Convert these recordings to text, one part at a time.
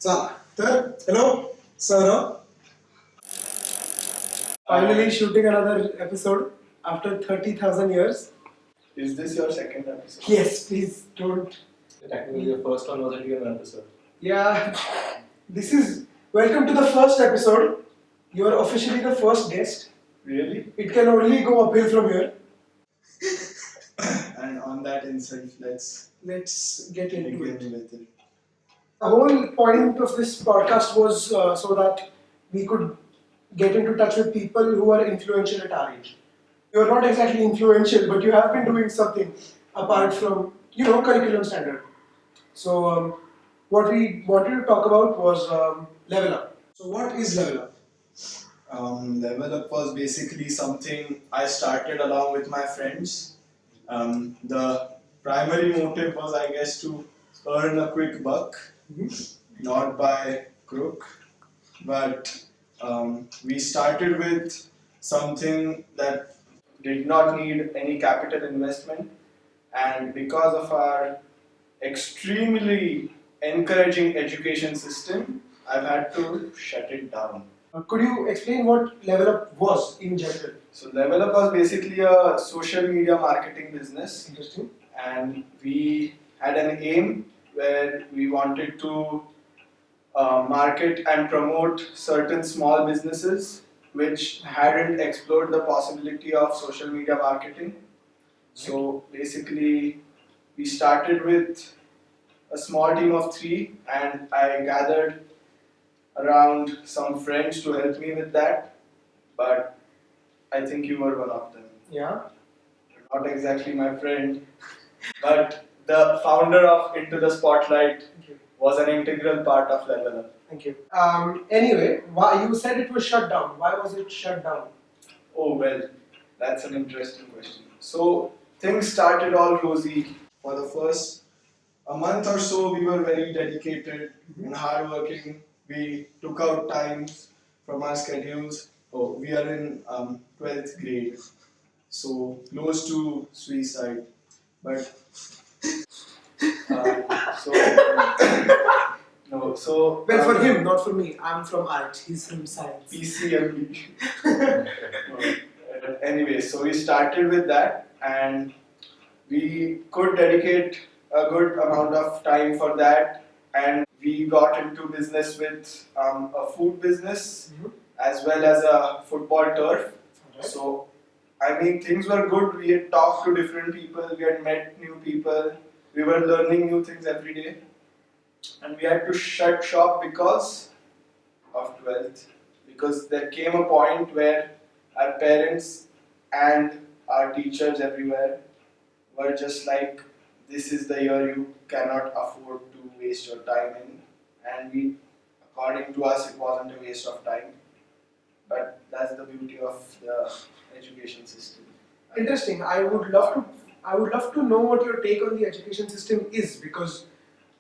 Hello, Saurav. Finally shooting another episode after 30,000 years. Is this your second episode? Yes, please don't. Technically, the first one wasn't even an episode. Yeah, this is welcome to the first episode. You are officially the first guest. Really? It can only go uphill from here. And on that insult, let's get into it. begin with it. The whole point of this podcast was so that we could get into touch with people who are influential at our age. You're not exactly influential, but you have been doing something apart from, curriculum standard. So, what we wanted to talk about was Levelup. So, what is Levelup? Levelup was basically something I started along with my friends. The primary motive was, I guess, to earn a quick buck, not by crook, but we started with something that did not need any capital investment, and because of our extremely encouraging education system, I've had to shut it down. Could you explain what Levelup was in general? So Levelup was basically a social media marketing business. Interesting. And we had an aim where we wanted to market and promote certain small businesses which hadn't explored the possibility of social media marketing. So basically, we started with a small team of 3, and I gathered around some friends to help me with that. But I think you were one of them. Yeah. Not exactly my friend, but the founder of Into the Spotlight was an integral part of Levelup. Thank you. Anyway, why you said it was shut down? Why was it shut down? Oh well, that's an interesting question. So things started all rosy. For the first a month or so, we were very dedicated and hardworking. We took out times from our schedules. Oh, we are in 12th grade, so close to suicide. But so no, so Well, for him, not for me. I'm from art. He's from science. PCMB. Anyway, so we started with that, and we could dedicate a good amount of time for that, and we got into business with a food business as well as a football turf. Okay. So, I mean, things were good. We had talked to different people, we had met new people, we were learning new things every day, and we had to shut shop because of 12th. Because there came a point where our parents and our teachers everywhere were just like, this is the year you cannot afford to waste your time in. And we, according to us, it wasn't a waste of time. But that's the beauty of the education system. Interesting. I would love to know what your take on the education system is, because,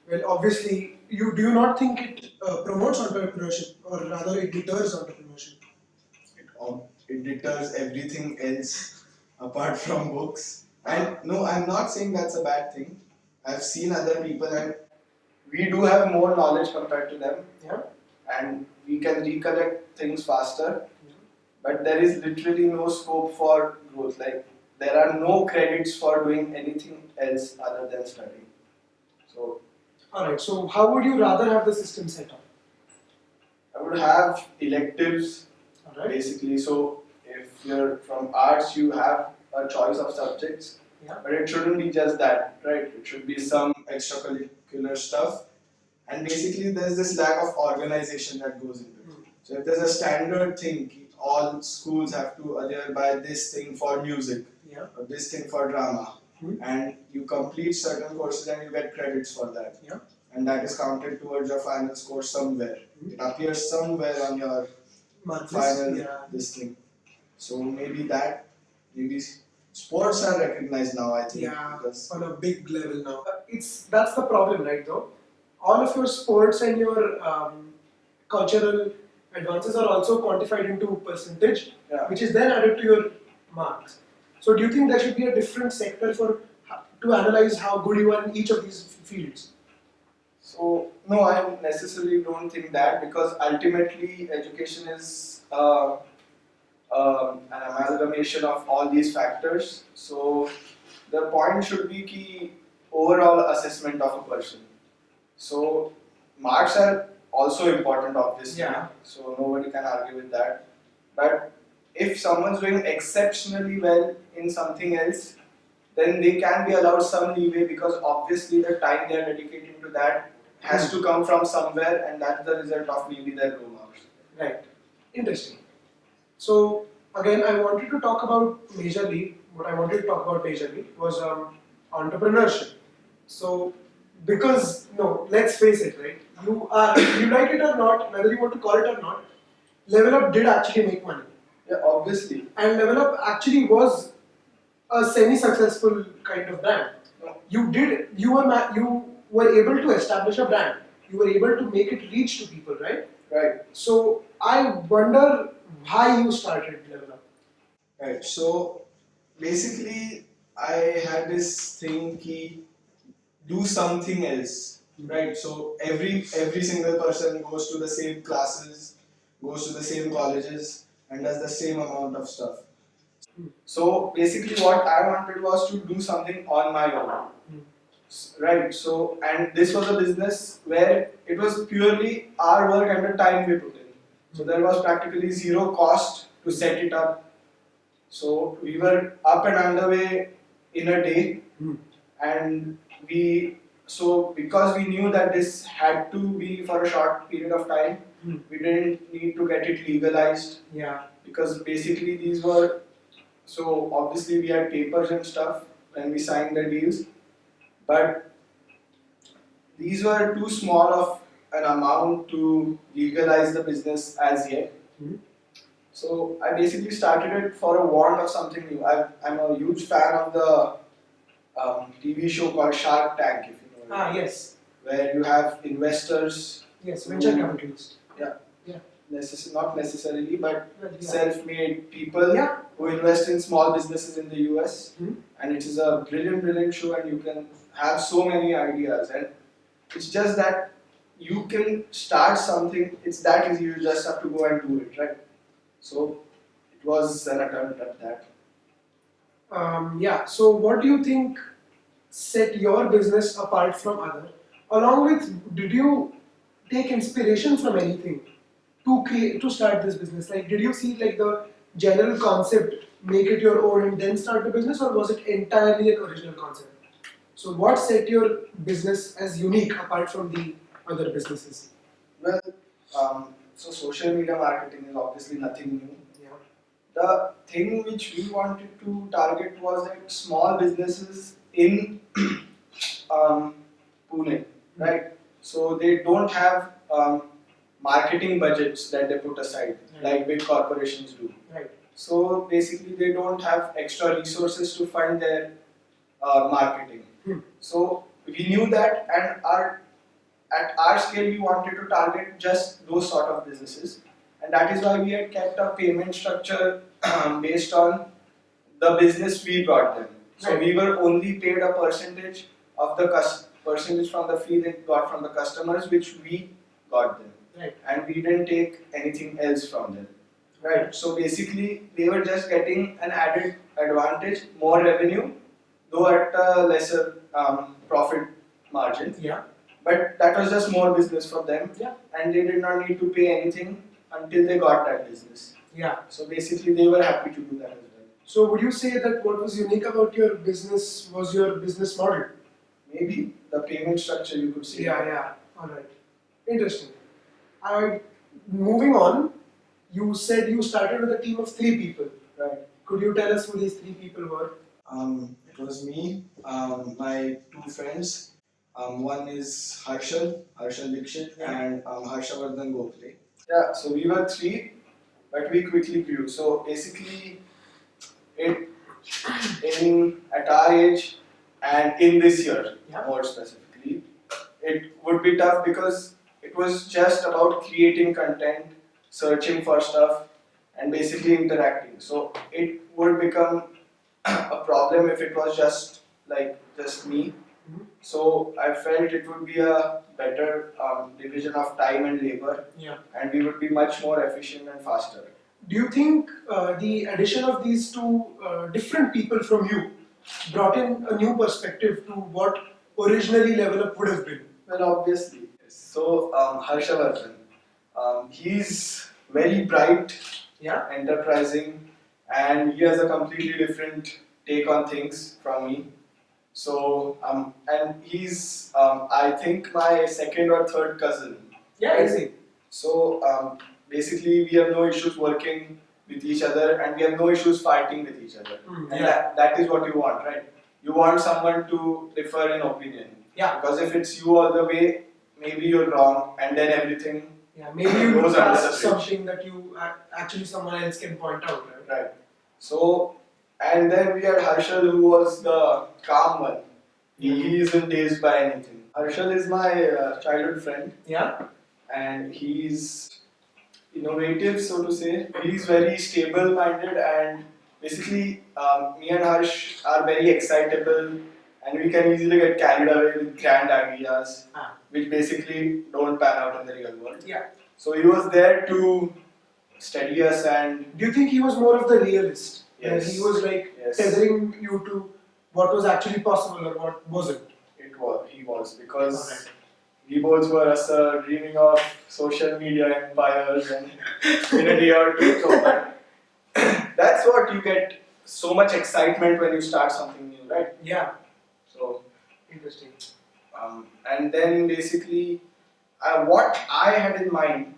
well, obviously, do you not think it promotes entrepreneurship, or rather it deters entrepreneurship? It deters everything else apart from books. And no, I'm not saying that's a bad thing. I've seen other people, and we do have more knowledge compared to them. Yeah. And we can recollect things faster. But there is literally no scope for growth. Like, there are no credits for doing anything else other than studying. So, alright, so how would you rather have the system set up? I would have electives. Alright. Basically, so if you're from arts, you have a choice of subjects, but it shouldn't be just that, right? It should be some extracurricular stuff, and basically there's this lack of organization that goes into it. So if there's a standard thing, all schools have to adhere by this thing for music, or this thing for drama, and you complete certain courses and you get credits for that, and that is counted towards your final score somewhere. It appears somewhere on your final this thing. So maybe sports are recognized now, I think. Because on a big level now. That's the problem, right? Though all of your sports and your cultural advances are also quantified into percentage, which is then added to your marks. So do you think there should be a different sector to analyze how good you are in each of these fields? So no, I necessarily don't think that, because ultimately education is an amalgamation of all these factors. So the point should be key overall assessment of a person. So marks are also important, obviously. Yeah. So nobody can argue with that. But if someone's doing exceptionally well in something else, then they can be allowed some leeway, because obviously the time they are dedicating to that has to come from somewhere, and that's the result of maybe their low marks. Right. Interesting. So again, I wanted to talk about majorly. What I wanted to talk about majorly was entrepreneurship. So because no, let's face it, right? You like it or not, whether you want to call it or not, Level Up did actually make money, Yeah, obviously. and Level Up actually was a semi-successful kind of brand. You were able to establish a brand. You were able to make it reach to people, right? Right. So I wonder why you started Level Up. Right. So basically, I had this thing ki do something else. Right. So every single person goes to the same classes, goes to the same colleges, and does the same amount of stuff. So basically, what I wanted was to do something on my own. Right. So, and this was a business where it was purely our work and the time we put in. So there was practically zero cost to set it up. So we were up and underway in a day, and because we knew that this had to be for a short period of time, we didn't need to get it legalized. Yeah. Because basically these were, so obviously we had papers and stuff when we signed the deals, but these were too small of an amount to legalize the business as yet. So I basically started it for a want of something new. I'm a huge fan of the TV show called Shark Tank, if you know it. Yes. Where you have investors. Yes, venture capitalists. Yeah. Yeah. Not necessarily, but Yeah. self-made people who invest in small businesses in the US. And it is a brilliant show, and you can have so many ideas. And it's just that you can start something, it's that easy, you just have to go and do it, right? So it was an attempt at that. Yeah. So what do you think set your business apart from other? Along with, did you take inspiration from anything to start this business? Like, did you see like the general concept, make it your own, and then start the business, or was it entirely an original concept? So, what set your business as unique apart from the other businesses? Well, so social media marketing is obviously nothing new. Yeah. The thing which we wanted to target was like small businesses in Pune, right? So they don't have marketing budgets that they put aside, like big corporations do. Right. So basically, they don't have extra resources to fund their marketing. So we knew that, and at our scale, we wanted to target just those sort of businesses, and that is why we had kept a payment structure based on the business we brought them. So Right. we were only paid a percentage of the percentage from the fee they got from the customers, which we got them. Right. And we didn't take anything else from them. Right. So basically, they were just getting an added advantage, more revenue, though at a lesser profit margin. Yeah. But that was just more business for them. Yeah. And they did not need to pay anything until they got that business. Yeah. So basically, they were happy to do that as well. So, would you say that what was unique about your business was your business model? Maybe the payment structure, you could say. Yeah. All right. Interesting. Moving on, you said you started with a team of 3 people. Right. Could you tell us who these 3 people were? It was me, my 2 friends. One is Harshal Dikshit, and Harshavardhan Gokhale. Yeah, so we were 3, but we quickly grew. So basically, it at our age and in this year, more specifically, it would be tough because it was just about creating content, searching for stuff, and basically interacting. So it would become a problem if it was just me. So I felt it would be a better division of time and labor, and we would be much more efficient and faster. Do you think the addition of these two different people from you brought in a new perspective to what originally Levelup would have been? Well, obviously. So, Harshavardhan, he's very bright, enterprising, and he has a completely different take on things from me. So, and he's, I think, my second or third cousin. Yeah, easy. So, basically, we have no issues working with each other, and we have no issues fighting with each other. And that is what you want, right? You want someone to differ in opinion. Yeah. Because if it's you all the way, maybe you're wrong, and then everything. Yeah, maybe you goes under the pass bridge. something that you actually someone else can point out, right? Right. So, and then we had Harshal, who was the calm one. He isn't dazed by anything. Harshal is my childhood friend. Yeah. And he's innovative, so to say. He's very stable-minded, and basically, me and Harsh are very excitable, and we can easily get carried away with grand ideas, which basically don't pan out in the real world. Yeah. So he was there to steady us, and do you think he was more of the realist? Yes. He was like tethering you to what was actually possible or what wasn't. he was because we both were dreaming of social media empires and in a day or two. So that's what you get so much excitement when you start something new, right? Yeah. So interesting. And then basically, what I had in mind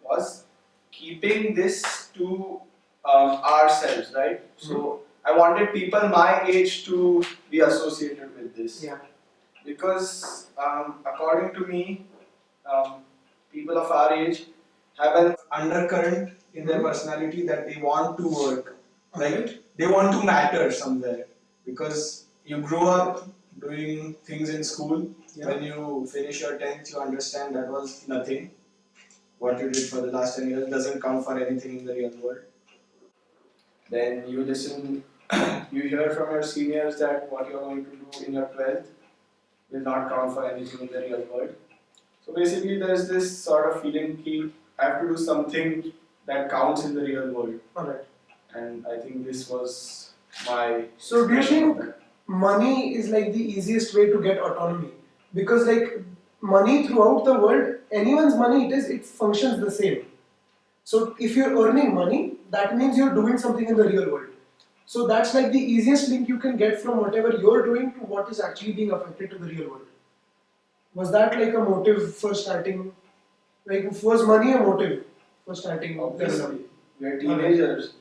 was keeping this to ourselves, right? So I wanted people my age to be associated with this. Yeah. Because according to me, people of our age have an undercurrent in their personality that they want to work, right? They want to matter somewhere. Because you grow up doing things in school. When you finish your 10th, you understand that was nothing. What you did for the last 10 years doesn't count for anything in the real world. Then you listen, you hear from your seniors that what you're going to do in your 12th will not count for anything in the real world. So basically, there's this sort of feeling that I have to do something that counts in the real world. Alright. And I think this was my. So do you think money is like the easiest way to get autonomy? Because like money throughout the world, anyone's money it functions the same. So if you're earning money, that means you're doing something in the real world. So that's like the easiest link you can get from whatever you're doing to what is actually being affected to the real world. Was that like a motive for starting? Like, was money a motive for starting? Obviously, we're teenagers.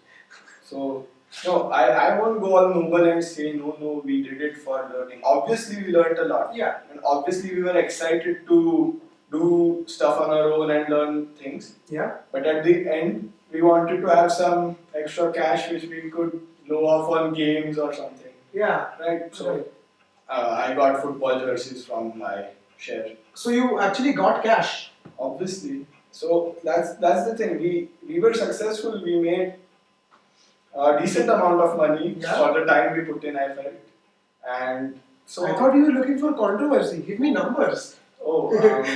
So, no, I won't go all noble and say, no, we did it for learning. Obviously, we learned a lot. Yeah. And obviously, we were excited to do stuff on our own and learn things. Yeah. But at the end, we wanted to have some extra cash which we could blow off on games or something. Yeah. Right? So, I got football jerseys from my share. So you actually got cash? Obviously. So that's the thing. We were successful. We made a decent amount of money for the time we put in, I felt. And so I thought you were looking for controversy. Give me numbers. Not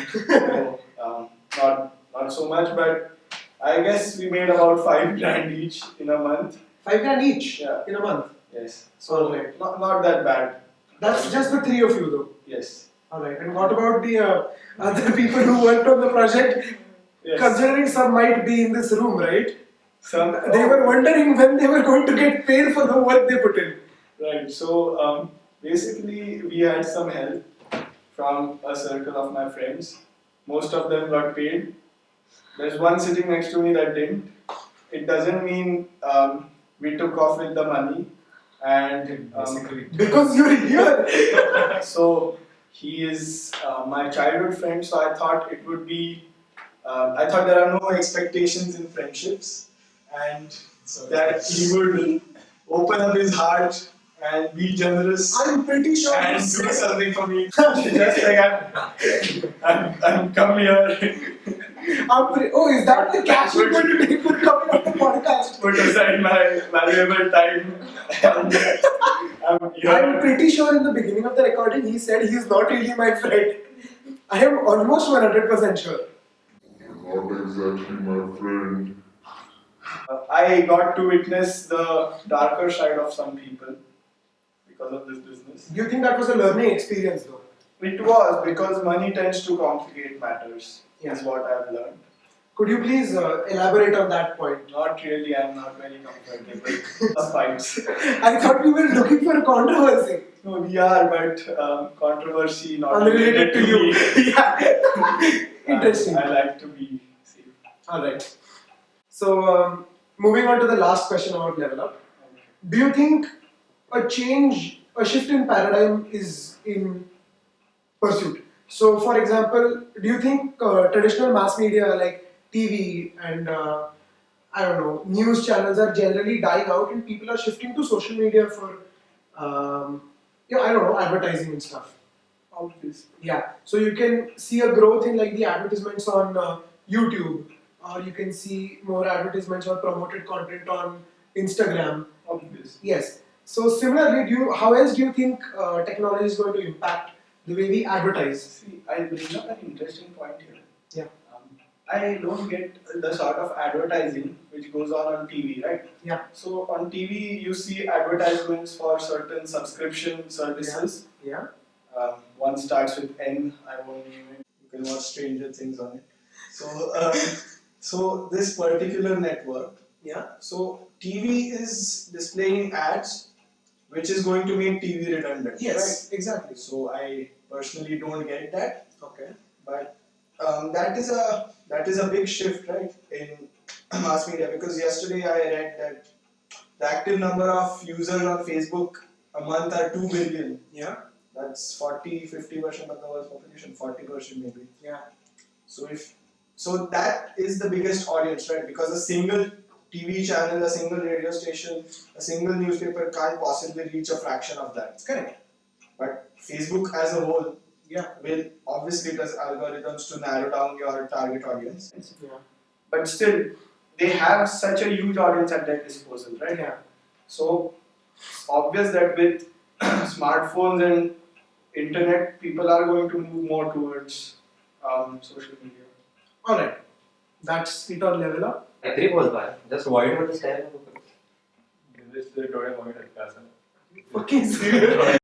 so much, but I guess we made about 5 grand each in a month. 5 grand each in a month? Yes. So not that bad. That's just the three of you though? Yes. Alright, and what about the other people who worked on the project? Yes. Considering some might be in this room, right? They were wondering when they were going to get paid for the work they put in. Right, so basically we had some help from a circle of my friends. Most of them got paid. There's one sitting next to me that didn't. It doesn't mean we took off with the money. And because you're here. So he is my childhood friend, so I thought it would be I thought there are no expectations in friendships, and that he would open up his heart and be generous. I'm pretty sure and do something for me. Just like I'm come here. Oh, is that the cash you're going to take for coming on the podcast? Put aside my valuable time. I'm here. I'm pretty sure in the beginning of the recording he said he's not really my friend. I am almost 100% sure. Not exactly my friend. I got to witness the darker side of some people because of this business. Do you think that was a learning experience though? It was because money tends to complicate matters, Yeah. is what I've learned. Could you please elaborate on that point? Not really, I'm not very comfortable. Fights. I thought we were looking for a controversy. No, we are, but controversy not Unrelated to you. me. Yeah. Interesting. I like to be safe. Alright. So, moving on to the last question about Level Up. Do you think a shift in paradigm is in pursuit? So, for example, do you think traditional mass media like TV and I don't know, news channels are generally dying out and people are shifting to social media for, I don't know, advertising and stuff? Obviously. Yeah, so you can see a growth in like the advertisements on YouTube, or you can see more advertisements or promoted content on Instagram. Obviously. Yes. So similarly, how else do you think technology is going to impact the way we advertise? See, I bring up an interesting point here. Yeah. I don't get the sort of advertising which goes on TV, right? Yeah. So on TV, you see advertisements for certain subscription services. Yeah. One starts with N. I won't name it. You can watch Stranger Things on it. So this particular network. Yeah. So TV is displaying ads, which is going to make TV redundant. Yes. Right? Exactly. So I personally don't get that. Okay. But that is a big shift, right, in mass media, because yesterday I read that the active number of users on Facebook a month are 2 billion. Yeah. That's 50% of the world's population, 40% maybe. Yeah. So that is the biggest audience, right? Because a single TV channel, a single radio station, a single newspaper can't possibly reach a fraction of that. Correct. But Facebook as a whole, Yeah. will obviously does algorithms to narrow down your target audience. Yeah. But still, they have such a huge audience at their disposal, right? Yeah. So it's obvious that with smartphones and internet, people are going to move more towards social media. Alright. That's it on Level Up. Agree both भाई just avoid what is time Okay.